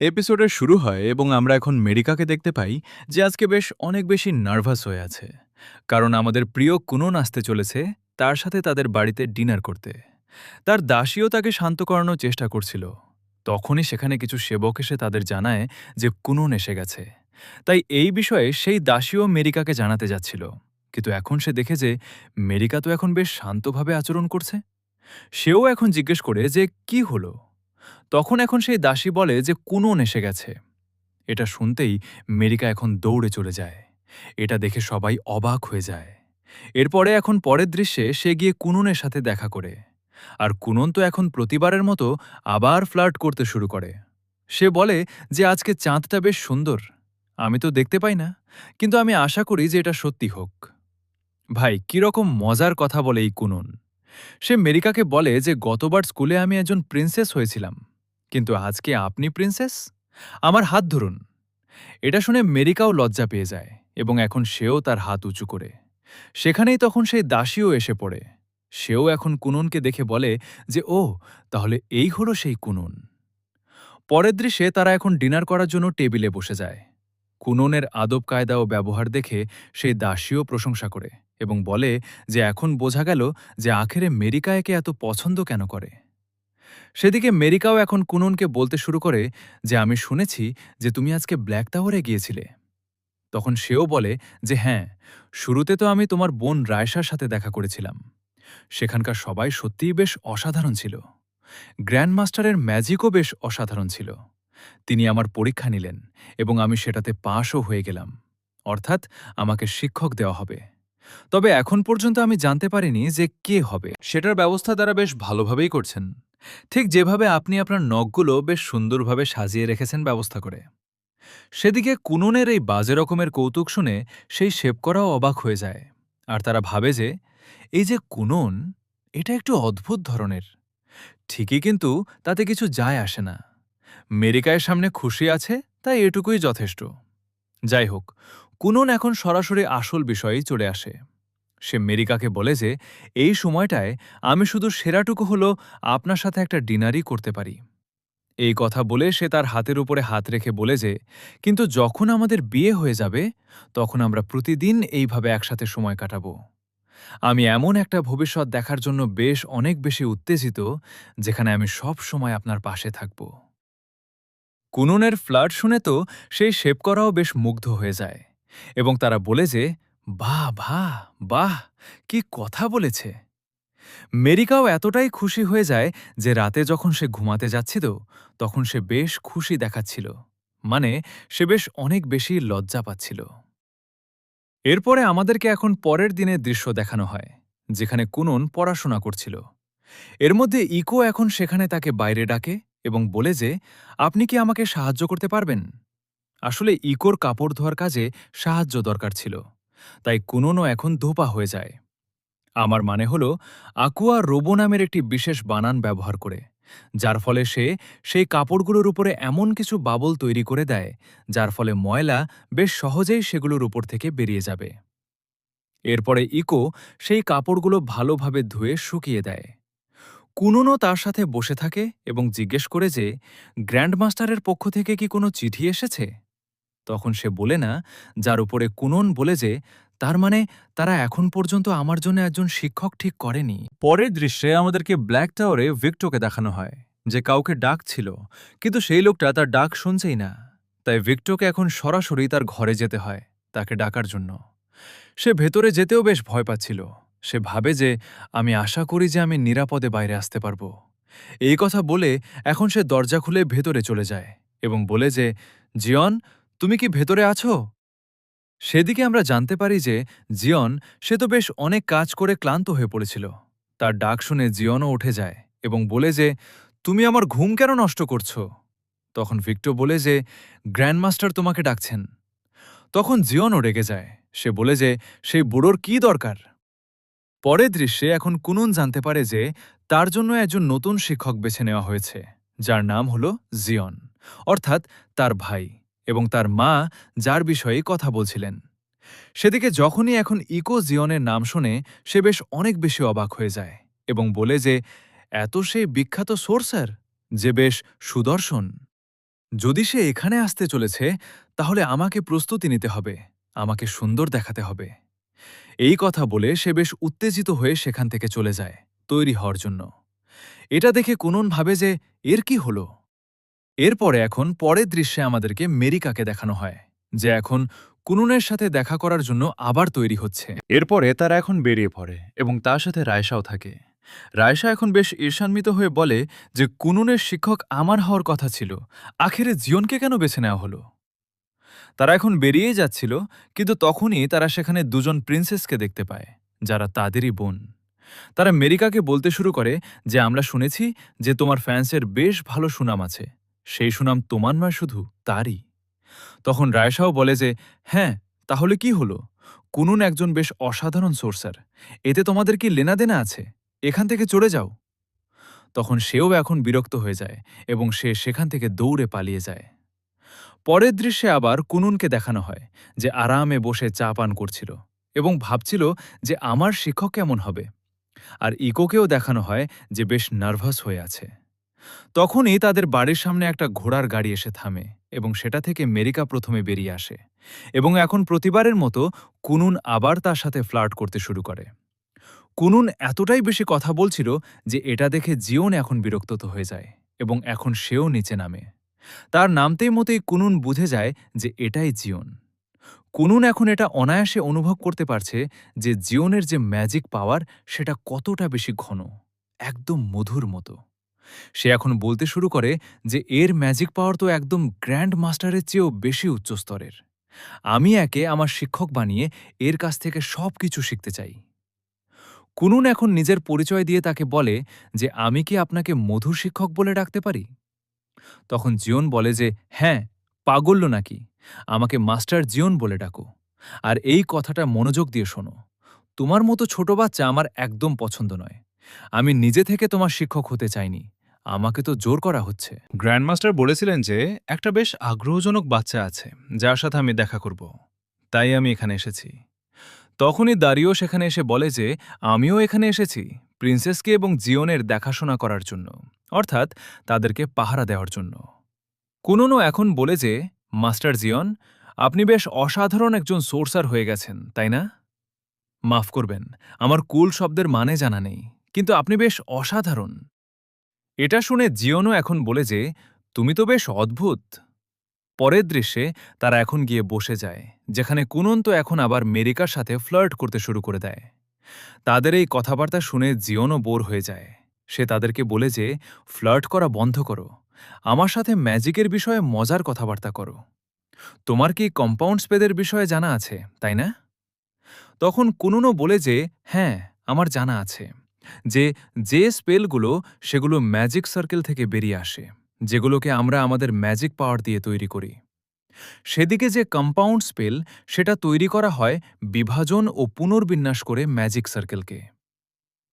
এপিসোডের শুরু হয় এবং আমরা এখন মেরিকাকে দেখতে পাই যে আজকে বেশ অনেক বেশি নার্ভাস হয়ে আছে, কারণ আমাদের প্রিয় কুনন আসতে চলেছে তার সাথে তাদের বাড়িতে ডিনার করতে। তার দাসীও তাকে শান্ত করানোর চেষ্টা করছিল। তখনই সেখানে কিছু সেবক এসে তাদের জানায় যে কুনন এসে গেছে। তাই এই বিষয়ে সেই দাসীও মেরিকাকে জানাতে যাচ্ছিল, কিন্তু এখন সে দেখে যে মেরিকা তো এখন বেশ শান্তভাবে আচরণ করছে। সেও এখন জিজ্ঞেস করে যে কি হলো। তখন এখন সেই দাসী বলে যে কুনন এসে গেছে। এটা শুনতেই মেরিকা এখন দৌড়ে চলে যায়। এটা দেখে সবাই অবাক হয়ে যায়। এরপরে এখন পরের দৃশ্যে সে গিয়ে কুননের সাথে দেখা করে। আর কুনন তো এখন প্রতিবারের মতো আবার ফ্লার্ট করতে শুরু করে। সে বলে যে আজকে চাঁদটা বেশ সুন্দর। আমি তো দেখতে পাই না, কিন্তু আমি আশা করি যে এটা সত্যি হোক। ভাই, কিরকম মজার কথা বলে এই কুনন। সে মেরিকাকে বলে যে গতবার স্কুলে আমি একজন প্রিন্সেস হয়েছিলাম, কিন্তু আজকে আপনি প্রিন্সেস? আমার হাত ধরুন। এটা শুনে মেরিকাও লজ্জা পেয়ে যায় এবং এখন সেও তার হাত উঁচু করে। সেখানেই তখন সেই দাসীও এসে পড়ে। সেও এখন কুননকে দেখে বলে যে ও, তাহলে এই হলো সেই কুনন। পরের দৃশ্যে তারা এখন ডিনার করার জন্য টেবিলে বসে যায়। কুননের আদব কায়দা ও ব্যবহার দেখে সেই দাসীও প্রশংসা করে এবং বলে যে এখন বোঝা গেল যে আখেরে মেরিকা একে এত পছন্দ কেন করে। সেদিকে মেরিকাও এখন কুননকে বলতে শুরু করে যে আমি শুনেছি যে তুমি আজকে ব্ল্যাক টাওয়ারে গিয়েছিলে। তখন সেও বলে যে হ্যাঁ, শুরুতে তো আমি তোমার বোন রায়সার সাথে দেখা করেছিলাম। সেখানকার সবাই সত্যিই বেশ অসাধারণ ছিল। গ্র্যান্ডমাস্টারের ম্যাজিকও বেশ অসাধারণ ছিল। তিনি আমার পরীক্ষা নিলেন এবং আমি সেটাতে পাশও হয়ে গেলাম। অর্থাৎ আমাকে শিক্ষক দেওয়া হবে। তবে এখন পর্যন্ত আমি জানতে পারিনি যে কে হবে। সেটার ব্যবস্থা তারা বেশ ভালোভাবেই করছেন, ঠিক যেভাবে আপনি আপনার নখগুলো বেশ সুন্দরভাবে সাজিয়ে রেখেছেন ব্যবস্থা করে। সেদিকে কুননের এই বাজে রকমের কৌতুক শুনে সেই শেপকরাও অবাক হয়ে যায়। আর তারা ভাবে যে এই যে কুনন, এটা একটু অদ্ভুত ধরনের। ঠিকই, কিন্তু তাতে কিছু যায় আসে না। মেরিকায়ের সামনে খুশি আছে, তাই এটুকুই যথেষ্ট। যাই হোক, কুনন এখন সরাসরি আসল বিষয়েই চলে আসে। সে মেরিকাকে বলে যে এই সময়টায় আমি শুধু সেরাটুকু হলো আপনার সাথে একটা ডিনারই করতে পারি। এই কথা বলে সে তার হাতের উপরে হাত রেখে বলে যে কিন্তু যখন আমাদের বিয়ে হয়ে যাবে তখন আমরা প্রতিদিন এইভাবে একসাথে সময় কাটাবো। আমি এমন একটা ভবিষ্যৎ দেখার জন্য বেশ অনেক বেশি উত্তেজিত, যেখানে আমি সব সময় আপনার পাশে থাকব। কুননের ফ্লার্ট শুনে তো সেই শেপকরাও বেশ মুগ্ধ হয়ে যায় এবং তারা বলে যে বাহ বাহ বাহ, কি কথা বলেছে। মেরিকাও এতটাই খুশি হয়ে যায় যে রাতে যখন সে ঘুমাতে যাচ্ছিল তখন সে বেশ খুশি দেখাচ্ছিল। মানে, সে বেশ অনেক বেশি লজ্জা পাচ্ছিল। এরপরে আমাদেরকে এখন পরের দিনের দৃশ্য দেখানো হয়, যেখানে কুনন পড়াশোনা করছিল। এর মধ্যে ইকো এখন সেখানে তাকে বাইরে ডাকে এবং বলে যে আপনি কি আমাকে সাহায্য করতে পারবেন। আসলে ইকোর কাপড় ধোয়ার কাজে সাহায্য দরকার ছিল, তাই কুননও এখন ধোপা হয়ে যায়। আমার মানে হল, আকুয়া রোবো নামের একটি বিশেষ বানান ব্যবহার করে, যার ফলে সে সেই কাপড়গুলোর উপরে এমন কিছু বাবল তৈরি করে দেয় যার ফলে ময়লা বেশ সহজেই সেগুলোর উপর থেকে বেরিয়ে যাবে। এরপরে ইকো সেই কাপড়গুলো ভালোভাবে ধুয়ে শুকিয়ে দেয়। কুননও তার সাথে বসে থাকে এবং জিজ্ঞেস করে যে গ্র্যান্ডমাস্টারের পক্ষ থেকে কি কোনো চিঠি এসেছে। তখন সে বলে না, যার উপরে কুনন বলে যে তার মানে তারা এখন পর্যন্ত আমার জন্য একজন শিক্ষক ঠিক করেনি। পরের দৃশ্যে আমাদেরকে ব্ল্যাক টাওয়ারে ভিক্টোকে দেখানো হয়, যে কাউকে ডাক ছিল, কিন্তু সেই লোকটা তার ডাক শুনছেই না। তাই ভিক্টোকে এখন সরাসরি তার ঘরে যেতে হয় তাকে ডাকার জন্য। সে ভেতরে যেতেও বেশ ভয় পাচ্ছিল। সে ভাবে যে আমি আশা করি যে আমি নিরাপদে বাইরে আসতে পারব। এই কথা বলে এখন সে দরজা খুলে ভেতরে চলে যায় এবং বলে যে জিয়ন, তুমি কি ভেতরে আছো? সেদিকে আমরা জানতে পারি যে জিয়ন, সে তো বেশ অনেক কাজ করে ক্লান্ত হয়ে পড়েছিল। তার ডাক শুনে জিয়নও উঠে যায় এবং বলে যে তুমি আমার ঘুম কেন নষ্ট করছো। তখন ভিক্টো বলে যে গ্র্যান্ডমাস্টার তোমাকে ডাকছেন। তখন জিয়নও রেগে যায়। সে বলে যে সেই বুড়োর কি দরকার। পরের দৃশ্যে এখন কুনন জানতে পারে যে তার জন্য একজন নতুন শিক্ষক বেছে নেওয়া হয়েছে, যার নাম হল জিয়ন, অর্থাৎ তার ভাই, এবং তার মা, যার বিষয়ে কথা বলছিলেন। সেদিকে যখনই এখন ইকো জিয়নের নাম শুনে সে বেশ অনেক বেশি অবাক হয়ে যায় এবং বলে যে এত সেই বিখ্যাত সোর্সার, যে বেশ সুদর্শন। যদি সে এখানে আসতে চলেছে তাহলে আমাকে প্রস্তুতি নিতে হবে, আমাকে সুন্দর দেখাতে হবে। এই কথা বলে সে বেশ উত্তেজিত হয়ে সেখান থেকে চলে যায় তৈরি হওয়ার জন্য। এটা দেখে কুনন ভাবে যে এর কি হলো। এরপরে এখন পরের দৃশ্যে আমাদেরকে মেরিকাকে দেখানো হয়, যে এখন কুনুনের সাথে দেখা করার জন্য আবার তৈরি হচ্ছে। এরপরে তারা এখন বেরিয়ে পড়ে এবং তার সাথে রায়শাও থাকে। রায়শা এখন বেশ ঈর্ষান্বিত হয়ে বলে যে কুনুনের শিক্ষক আমার হওয়ার কথা ছিল, আখেরে জিয়নকে কেন বেছে নেওয়া হলো। তারা এখন বেরিয়েই যাচ্ছিল, কিন্তু তখনই তারা সেখানে দুজন প্রিন্সেসকে দেখতে পায়, যারা তাদেরই বোন। তারা মেরিকাকে বলতে শুরু করে যে আমরা শুনেছি যে তোমার ফ্যান্সের বেশ ভালো সুনাম আছে, সেই সুনাম তোমার নয় শুধু তারই। তখন রায়শাও বলে যে হ্যাঁ, তাহলে কি হলো, কুনুন একজন বেশ অসাধারণ সোর্সার, এতে তোমাদের কি লেনাদেনা আছে, এখান থেকে চলে যাও। তখন সেও এখন বিরক্ত হয়ে যায় এবং সে সেখান থেকে দৌড়ে পালিয়ে যায়। পরের দৃশ্যে আবার কুনুনকে দেখানো হয় যে আরামে বসে চা পান করছিল এবং ভাবছিল যে আমার শিক্ষক কেমন হবে। আর ইকোকেও দেখানো হয় যে বেশ নার্ভাস হয়ে আছে। তখনই তাদের বাড়ির সামনে একটা ঘোড়ার গাড়ি এসে থামে এবং সেটা থেকে মেরিকা প্রথমে বেরিয়ে আসে এবং এখন প্রতিবারের মতো কুনুন আবার তার সাথে ফ্লার্ট করতে শুরু করে। কুনুন এতটাই বেশি কথা বলছিল যে এটা দেখে জিওন এখন বিরক্ত হয়ে যায় এবং এখন সেও নিচে নামে। তার নামতেই মতেই কুনুন বুঝে যায় যে এটাই জিওন। কুনুন এখন এটা অনায়াসে অনুভব করতে পারছে যে জিওনের যে ম্যাজিক পাওয়ার সেটা কতটা বেশি ঘন, একদম মধুর মতো। সে এখন বলতে শুরু করে যে এর ম্যাজিক পাওয়ার তো একদম গ্র্যান্ড মাস্টারের চেয়েও বেশি উচ্চস্তরের। আমি একে আমার শিক্ষক বানিয়ে এর কাছ থেকে সবকিছু শিখতে চাই। কুনুন এখন নিজের পরিচয় দিয়ে তাকে বলে যে আমি কি আপনাকে মধুর শিক্ষক বলে ডাকতে পারি। তখন জিওন বলে যে হ্যাঁ, পাগল্য নাকি, আমাকে মাস্টার জিওন বলে ডাকো। আর এই কথাটা মনোযোগ দিয়ে শোনো, তোমার মতো ছোট বাচ্চা আমার একদম পছন্দ নয়। আমি নিজে থেকে তোমার শিক্ষক হতে চাইনি, আমাকে তো জোর করা হচ্ছে। গ্র্যান্ডমাস্টার বলেছিলেন যে একটা বেশ আগ্রহজনক বাচ্চা আছে যার সাথে আমি দেখা করব, তাই আমি এখানে এসেছি। তখনই দারিও সেখানে এসে বলে যে আমিও এখানে এসেছি প্রিন্সেসকে এবং জিওনের দেখাশোনা করার জন্য, অর্থাৎ তাদেরকে পাহারা দেওয়ার জন্য। কুনুনও এখন বলে যে মাস্টার জিওন, আপনি বেশ অসাধারণ একজন সোর্সার হয়ে গেছেন, তাই না? মাফ করবেন, আমার কুল শব্দের মানে জানা নেই, কিন্তু আপনি বেশ অসাধারণ। এটা শুনে জিওনও এখন বলে যে তুমি তো বেশ অদ্ভুত। পরের দৃশ্যে তারা এখন গিয়ে বসে যায়, যেখানে কুনুন তো এখন আবার মেরিকার সাথে ফ্লার্ট করতে শুরু করে দেয়। তাদের এই কথাবার্তা শুনে জিওনও বোর হয়ে যায়। সে তাদেরকে বলে যে ফ্লার্ট করা বন্ধ করো, আমার সাথে ম্যাজিকের বিষয়ে মজার কথাবার্তা করো। তোমার কি কম্পাউন্ড স্পেদের বিষয়ে জানা আছে, তাই না? তখন কুনুনও বলে যে হ্যাঁ, আমার জানা আছে যে যে স্পেলগুলো সেগুলো ম্যাজিক সার্কেল থেকে বেরিয়ে আসে, যেগুলোকে আমরা আমাদের ম্যাজিক পাওয়ার দিয়ে তৈরি করি। সেদিকে যে কম্পাউন্ড স্পেল, সেটা তৈরি করা হয় বিভাজন ও পুনর্বিন্যাস করে ম্যাজিক সার্কেলকে।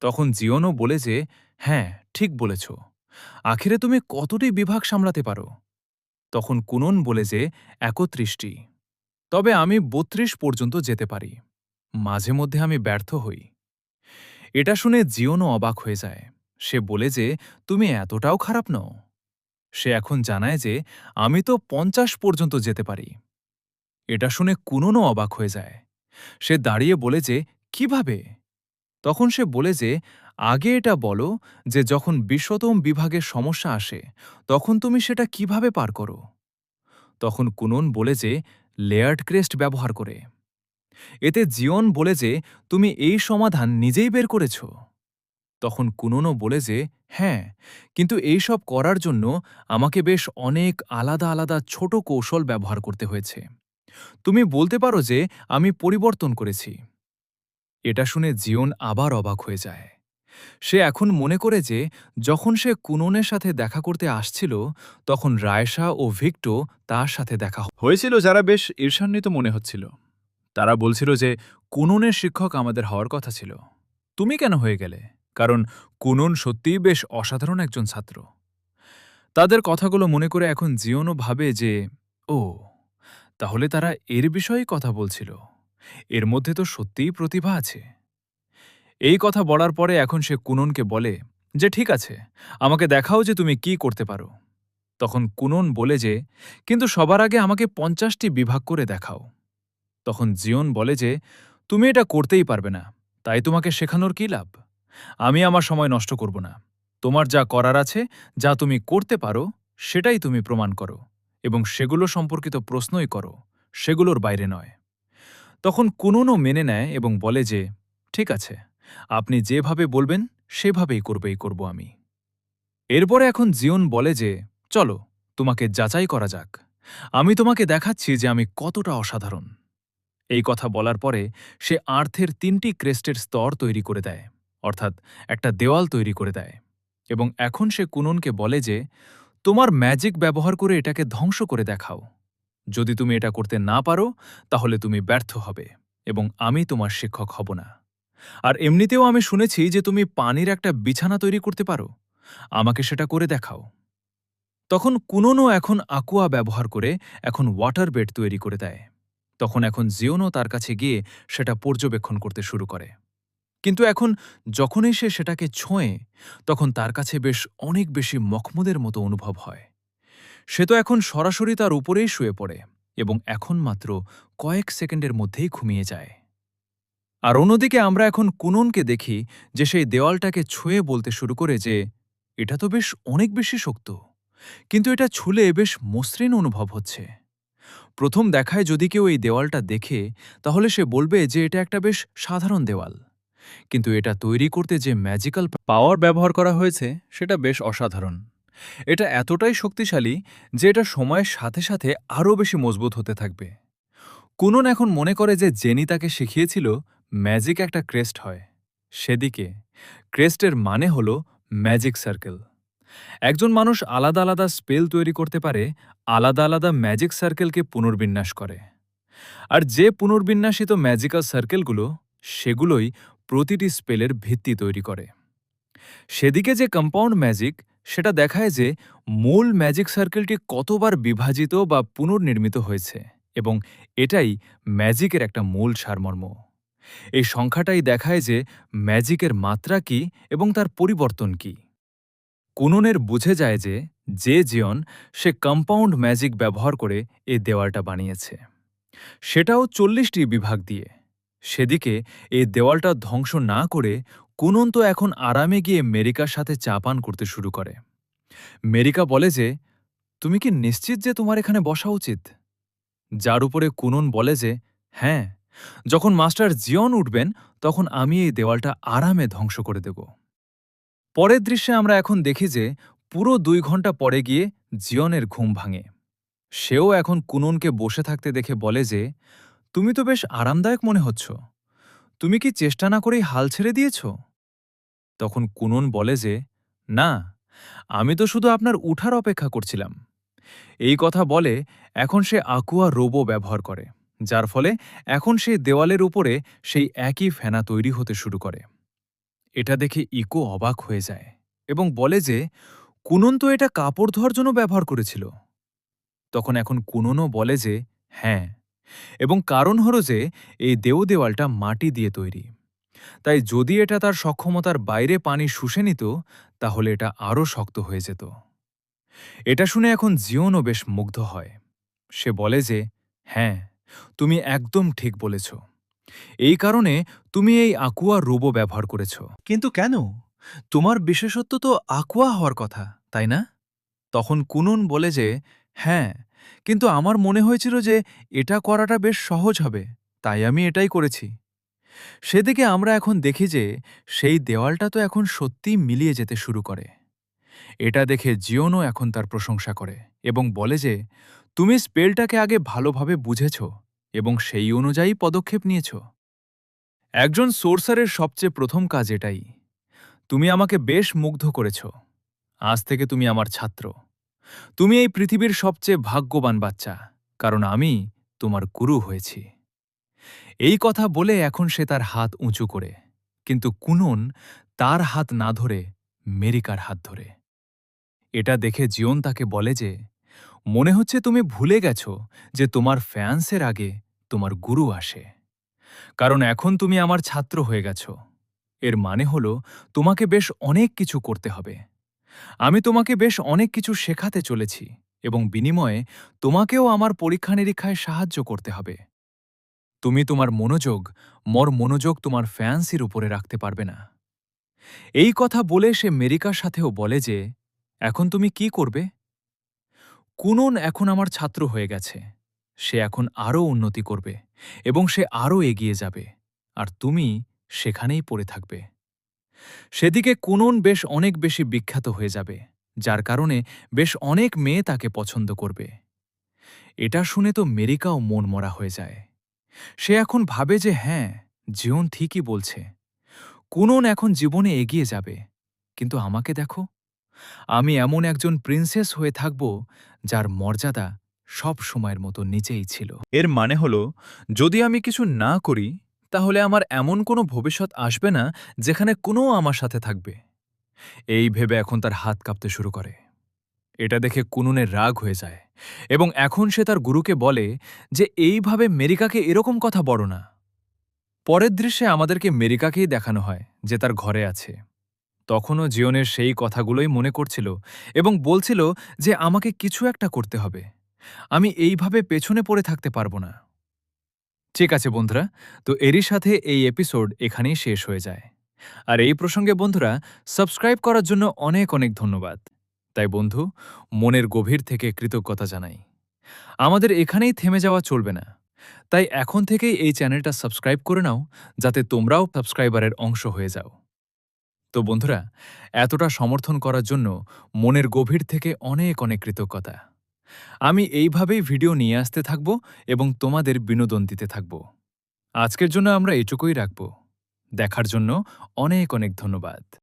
তখন জিওনও বলে যে হ্যাঁ, ঠিক বলেছ, আখিরে তুমি কতটি বিভাগ সামলাতে পারো। তখন কুনন বলে যে ৩১টি, তবে আমি ৩২ পর্যন্ত যেতে পারি, মাঝে মধ্যে আমি ব্যর্থ হই। এটা শুনে জিওনও অবাক হয়ে যায়। সে বলে যে তুমি এতটাও খারাপ নও। সে এখন জানায় যে আমি তো ৫০ পর্যন্ত যেতে পারি। এটা শুনে কুননও অবাক হয়ে যায়। সে দাঁড়িয়ে বলে যে কিভাবে? তখন সে বলে যে আগে এটা বলো যে যখন ২০তম বিভাগের সমস্যা আসে তখন তুমি সেটা কিভাবে পার করো। তখন কুনন বলে যে লেয়ার্ড ক্রেস্ট ব্যবহার করে। এতে জিওন বলে যে তুমি এই সমাধান নিজেই বের করেছ। তখন কুননও বলে যে হ্যাঁ, কিন্তু এই সব করার জন্য আমাকে বেশ অনেক আলাদা আলাদা ছোট কৌশল ব্যবহার করতে হয়েছে। তুমি বলতে পারো যে আমি পরিবর্তন করেছি। এটা শুনে জিওন আবার অবাক হয়ে যায়। সে এখন মনে করে যে যখন সে কুননের সাথে দেখা করতে আসছিল তখন রায়শা ও ভিক্টো তার সাথে দেখা হয়েছিল, যারা বেশ ঈর্ষান্বিত মনে হচ্ছিল। তারা বলছিল যে কুননের শিক্ষক আমাদের হওয়ার কথা ছিল, তুমি কেন হয়ে গেলে? কারণ কুনন সত্যিই বেশ অসাধারণ একজন ছাত্র। তাদের কথাগুলো মনে করে এখন জিওনও ভাবে যে ও, তাহলে তারা এর বিষয়েই কথা বলছিল, এর মধ্যে তো সত্যিই প্রতিভা আছে। এই কথা বলার পরে এখন সে কুননকে বলে যে ঠিক আছে, আমাকে দেখাও যে তুমি কি করতে পারো। তখন কুনন বলে যে, কিন্তু সবার আগে আমাকে 50টি বিভাগ করে দেখাও। তখন জিওন বলে যে, তুমি এটা করতেই পারবে না, তাই তোমাকে শেখানোর কী লাভ? আমি আমার সময় নষ্ট করব না। তোমার যা করার আছে, যা তুমি করতে পারো, সেটাই তুমি প্রমাণ করো, এবং সেগুলো সম্পর্কিত প্রশ্নই করো, সেগুলোর বাইরে নয়। তখন কুননও মেনে নেয় এবং বলে যে, ঠিক আছে, আপনি যেভাবে বলবেন সেভাবেই করব আমি। এরপরে এখন জিওন বলে যে, চলো, তোমাকে যাচাই করা যাক। আমি তোমাকে দেখাচ্ছি যে আমি কতটা অসাধারণ। এই কথা বলার পরে সে আর্থের 3টি ক্রেস্টের স্তর তৈরি করে দেয়, অর্থাৎ একটা দেওয়াল তৈরি করে দেয়। এবং এখন সে কুননকে বলে যে, তোমার ম্যাজিক ব্যবহার করে এটাকে ধ্বংস করে দেখাও। যদি তুমি এটা করতে না পারো, তাহলে তুমি ব্যর্থ হবে, এবং আমি তোমার শিক্ষক হব না। আর এমনিতেও আমি শুনেছি যে তুমি পানির একটা বিছানা তৈরি করতে পারো। আমাকে সেটা করে দেখাও। তখন কুননও এখন আকুয়া ব্যবহার করে এখন ওয়াটার বেড তৈরি করে দেয়। তখন এখন জিওনও তার কাছে গিয়ে সেটা পর্যবেক্ষণ করতে শুরু করে। কিন্তু এখন যখনই সে সেটাকে ছোঁয়ে, তখন তার কাছে বেশ অনেক বেশি মখমদের মতো অনুভব হয়। সে তো এখন সরাসরি তার উপরেই শুয়ে পড়ে, এবং এখন মাত্র কয়েক সেকেন্ডের মধ্যেই ঘুমিয়ে যায়। আর অন্যদিকে আমরা এখন কুননকে দেখি যে সেই দেওয়ালটাকে ছুঁয়ে বলতে শুরু করে যে, এটা তো বেশ অনেক বেশি শক্ত, কিন্তু এটা ছুলে বেশ মসৃণ অনুভব হচ্ছে। প্রথম দেখায় যদি কেউ এই দেওয়ালটা দেখে, তাহলে সে বলবে যে এটা একটা বেশ সাধারণ দেওয়াল, কিন্তু এটা তৈরি করতে যে ম্যাজিক্যাল পাওয়ার ব্যবহার করা হয়েছে সেটা বেশ অসাধারণ। এটা এতটাই শক্তিশালী যে এটা সময়ের সাথে সাথে আরও বেশি মজবুত হতে থাকবে। কুনন এখন মনে করে যে জেনি তাকে শিখিয়েছিল ম্যাজিক একটা ক্রেস্ট হয়। সেদিকে ক্রেস্টের মানে হল ম্যাজিক সার্কেল। একজন মানুষ আলাদা আলাদা স্পেল তৈরি করতে পারে, আলাদা আলাদা ম্যাজিক সার্কেলকে পুনর্বিন্যাস করে। আর যে পুনর্বিন্যাসিত ম্যাজিক্যাল সার্কেলগুলো, সেগুলোই প্রতিটি স্পেলের ভিত্তি তৈরি করে। সেদিকে যে কম্পাউন্ড ম্যাজিক, সেটা দেখায় যে মূল ম্যাজিক সার্কেলটি কতবার বিভাজিত বা পুনর্নির্মিত হয়েছে, এবং এটাই ম্যাজিকের একটা মূল সারমর্ম। এই সংখ্যাটাই দেখায় যে ম্যাজিকের মাত্রা কী এবং তার পরিবর্তন কী। কুননের বুঝে যায় যে জিওন সে কম্পাউন্ড ম্যাজিক ব্যবহার করে এই দেওয়ালটা বানিয়েছে, সেটাও 40টি বিভাগ দিয়ে। সেদিকে এই দেওয়ালটা ধ্বংস না করে কুনন তো এখন আরামে গিয়ে মেরিকার সাথে চা পান করতে শুরু করে। মেরিকা বলে যে, তুমি কি নিশ্চিত যে তোমার এখানে বসা উচিত? যার উপরে কুনন বলে যে, হ্যাঁ, যখন মাস্টার জিওন উঠবেন, তখন আমি এই দেওয়ালটা আরামে ধ্বংস করে দেব। পরের দৃশ্যে আমরা এখন দেখি যে পুরো 2 ঘন্টা পরে গিয়ে জিওনের ঘুম ভাঙে। সেও এখন কুননকে বসে থাকতে দেখে বলে যে, তুমি তো বেশ আরামদায়ক মনে হচ্ছ। তুমি কি চেষ্টা না করেই হাল ছেড়ে দিয়েছ? তখন কুনন বলে যে, না, আমি তো শুধু আপনার উঠার অপেক্ষা করছিলাম। এই কথা বলে এখন সে আকুয়া রোবো ব্যবহার করে, যার ফলে এখন সেই দেওয়ালের উপরে সেই একই ফেনা তৈরি হতে শুরু করে। এটা দেখে ইকো অবাক হয়ে যায় এবং বলে যে, কুনন তো এটা কাপড় ধোয়ার জন্য ব্যবহার করেছিল। তখন এখন কুননও বলে যে, হ্যাঁ, এবং কারণ হল যে এই দেওয়ালটা মাটি দিয়ে তৈরি। তাই যদি এটা তার সক্ষমতার বাইরে পানি শুষে নিত, তাহলে এটা আরও শক্ত হয়ে যেত। এটা শুনে এখন জিওনও বেশ মুগ্ধ হয়। সে বলে যে, হ্যাঁ, তুমি একদম ঠিক বলেছ। এই কারণে তুমি এই আকুয়া রোবো ব্যবহার করেছ। কিন্তু কেন? তোমার বিশেষত্ব তো আকুয়া হওয়ার কথা, তাই না? তখন কুনন বলে যে, হ্যাঁ, কিন্তু আমার মনে হয়েছিল যে এটা করাটা বেশ সহজ হবে, তাই আমি এটাই করেছি। সেদিকে আমরা এখন দেখি যে সেই দেওয়ালটা তো এখন সত্যিই মিলিয়ে যেতে শুরু করে। এটা দেখে জিওনও এখন তার প্রশংসা করে এবং বলে যে, তুমি স্পেলটাকে আগে ভালোভাবে বুঝেছ এবং সেই অনুযায়ী পদক্ষেপ নিয়েছ। একজন সোর্সারের সবচেয়ে প্রথম কাজ এটাই। তুমি আমাকে বেশ মুগ্ধ করেছ। আজ থেকে তুমি আমার ছাত্র। তুমি এই পৃথিবীর সবচেয়ে ভাগ্যবান বাচ্চা, কারণ আমি তোমার গুরু হয়েছি। এই কথা বলে এখন সে তার হাত উঁচু করে, কিন্তু কুনন তার হাত না ধরে মেরিকার হাত ধরে। এটা দেখে জিওন তাকে বলে যে, মনে হচ্ছে তুমি ভুলে গেছ যে তোমার ফ্যান্সের আগে তোমার গুরু আসে, কারণ এখন তুমি আমার ছাত্র হয়ে গেছ। এর মানে হল তোমাকে বেশ অনেক কিছু করতে হবে। আমি তোমাকে বেশ অনেক কিছু শেখাতে চলেছি এবং বিনিময়ে তোমাকেও আমার পরীক্ষা-নিরীক্ষায় সাহায্য করতে হবে। তুমি তোমার মনোযোগ তোমার ফ্যান্সির উপরে রাখতে পারবে না। এই কথা বলে সে মেরিকার সাথেও বলে যে, এখন তুমি কি করবে? কুনন এখন আমার ছাত্র হয়ে গেছে। সে এখন আরও উন্নতি করবে এবং সে আরও এগিয়ে যাবে। আর তুমি সেখানেই পড়ে থাকবে। সেদিকে কুনন বেশ অনেক বেশি বিখ্যাত হয়ে যাবে, যার কারণে বেশ অনেক মেয়ে তাকে পছন্দ করবে। এটা শুনে তো মেরিকাও মনমরা হয়ে যায়। সে এখন ভাবে যে হ্যাঁ, জিওন ঠিকই বলছে। কুনন এখন জীবনে এগিয়ে যাবে। কিন্তু আমাকে দেখো, আমি এমন একজন প্রিন্সেস হয়ে থাকব যার মর্যাদা সব সময়ের মতো নিচেই ছিল। এর মানে হলো, যদি আমি কিছু না করি তাহলে আমার এমন কোনো ভবিষ্যৎ আসবে না যেখানে কোনো আমার সাথে থাকবে। এই ভেবে এখন তার হাত কাঁপতে শুরু করে। এটা দেখে কুনুনের রাগ হয়ে যায় এবং এখন সে তার গুরুকে বলে যে এইভাবে মেরিকাকে এরকম কথা বলো না। পরের দৃশ্যে আমাদেরকে মেরিকাকেই দেখানো হয় যে তার ঘরে আছে। তখনও জিওনের সেই কথাগুলোই মনে করছিল এবং বলছিল যে আমাকে কিছু একটা করতে হবে। আমি এইভাবে পেছনে পড়ে থাকতে পারবো না। ঠিক আছে বন্ধুরা, তো এরই সাথে এই এপিসোড এখানেই শেষ হয়ে যায়। আর এই প্রসঙ্গে বন্ধুরা, সাবস্ক্রাইব করার জন্য অনেক অনেক ধন্যবাদ। তাই বন্ধু, মনের গভীর থেকে কৃতজ্ঞতা জানাই। আমাদের এখানেই থেমে যাওয়া চলবে না। তাই এখন থেকেই এই চ্যানেলটা সাবস্ক্রাইব করে নাও, যাতে তোমরাও সাবস্ক্রাইবারের অংশ হয়ে যাও। তো বন্ধুরা, এতটা সমর্থন করার জন্য মনের গভীর থেকে অনেক অনেক কৃতজ্ঞতা। আমি এইভাবেই ভিডিও নিয়ে আসতে থাকব এবং তোমাদের বিনোদন দিতে থাকব। আজকের জন্য আমরা এটুকুই রাখব। দেখার জন্য অনেক অনেক ধন্যবাদ।